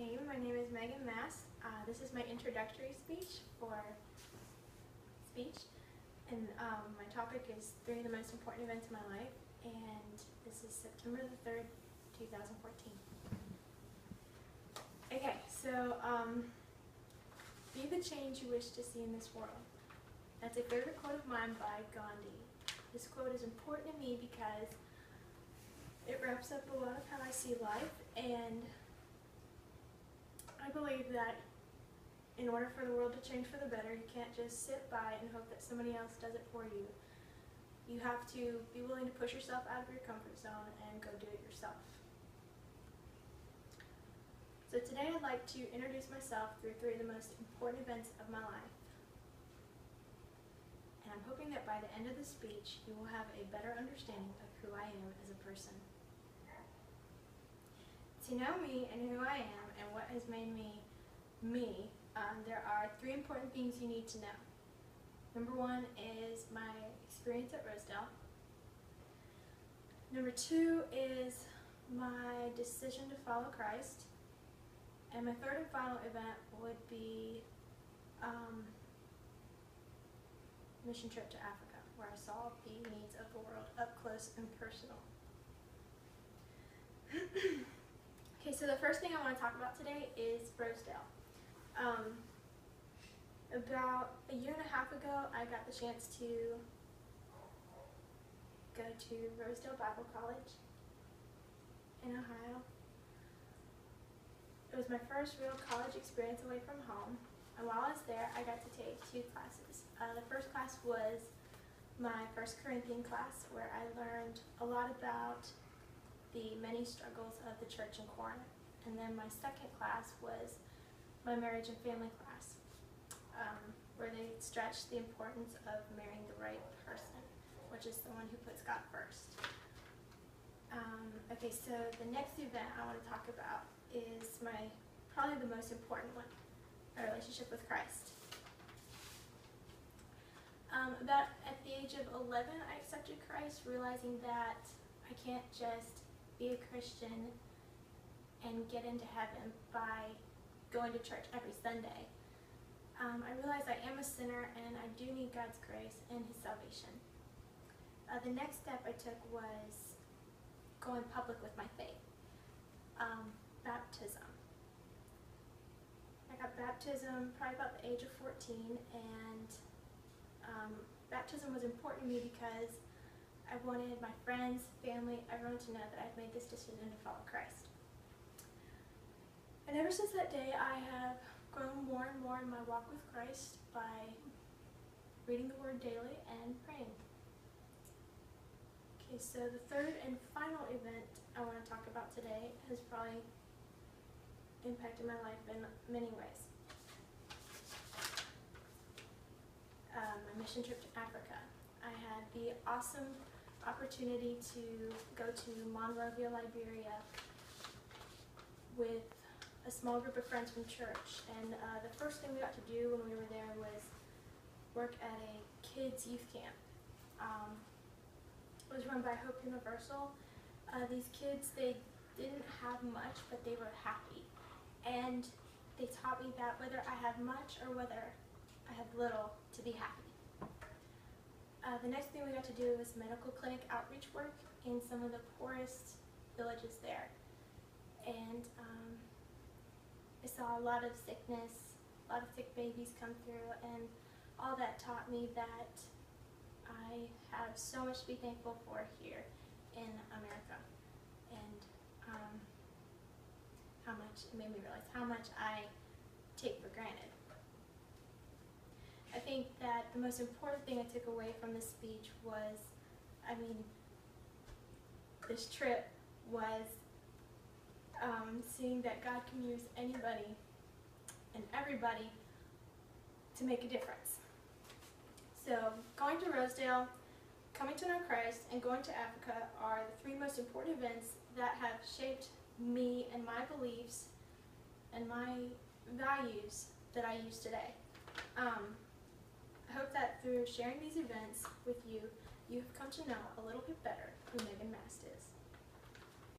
Hey, my name is Megan Mass. This is my introductory speech for speech, and my topic is 3 of the most important events in my life, and this is September the 3rd, 2014. Okay, so be the change you wish to see in this world. That's a favorite quote of mine by Gandhi. This quote is important to me because it wraps up a lot of how I see life, and I believe that in order for the world to change for the better, you can't just sit by and hope that somebody else does it for you. You have to be willing to push yourself out of your comfort zone and go do it yourself. So today I'd like to introduce myself through 3 of the most important events of my life. And I'm hoping that by the end of the speech, you will have a better understanding of who I am as a person. To know me and who I am and what has made me me, there are 3 important things you need to know. Number 1 is my experience at Rosedale. Number 2 is my decision to follow Christ. And my 3rd and final event would be mission trip to Africa, where I saw the needs of the world up close and personal. Okay, so the first thing I want to talk about today is Rosedale. About a year and a half ago, I got the chance to go to Rosedale Bible College in Ohio. It was my first real college experience away from home, and while I was there, I got to take 2 classes. The first class was my 1 Corinthians class, where I learned a lot about the many struggles of the church in Corinth. And then my 2nd class was my marriage and family class, where they stretched the importance of marrying the right person, which is the one who puts God first. Okay, so the next event I want to talk about is probably the most important one, my relationship with Christ. About at the age of 11, I accepted Christ, realizing that I can't just be a Christian and get into heaven by going to church every Sunday. I realized I am a sinner and I do need God's grace and His salvation. The next step I took was going public with my faith. Baptism. I got baptism probably about the age of 14, and baptism was important to me because I wanted my friends, family, everyone to know that I'd made this decision to follow Christ. And ever since that day, I have grown more and more in my walk with Christ by reading the Word daily and praying. Okay, so the 3rd and final event I want to talk about today has probably impacted my life in many ways. My mission trip to Africa. I had the awesome opportunity to go to Monrovia, Liberia with a small group of friends from church, and the first thing we got to do when we were there was work at a kids youth camp. It was run by Hope Universal. These kids, they didn't have much, but they were happy, and they taught me that whether I have much or whether I have little, to be happy. The next thing we got to do was medical clinic outreach work in some of the poorest villages there. And I saw a lot of sickness, a lot of sick babies come through, and all that taught me that I have so much to be thankful for here in America. And it made me realize how much I take for granted. I think that the most important thing I took away from this speech was, this trip was seeing that God can use anybody and everybody to make a difference. So going to Rosedale, coming to know Christ, and going to Africa are the 3 most important events that have shaped me and my beliefs and my values that I use today. I hope that through sharing these events with you, you have come to know a little bit better who Megan Mast is.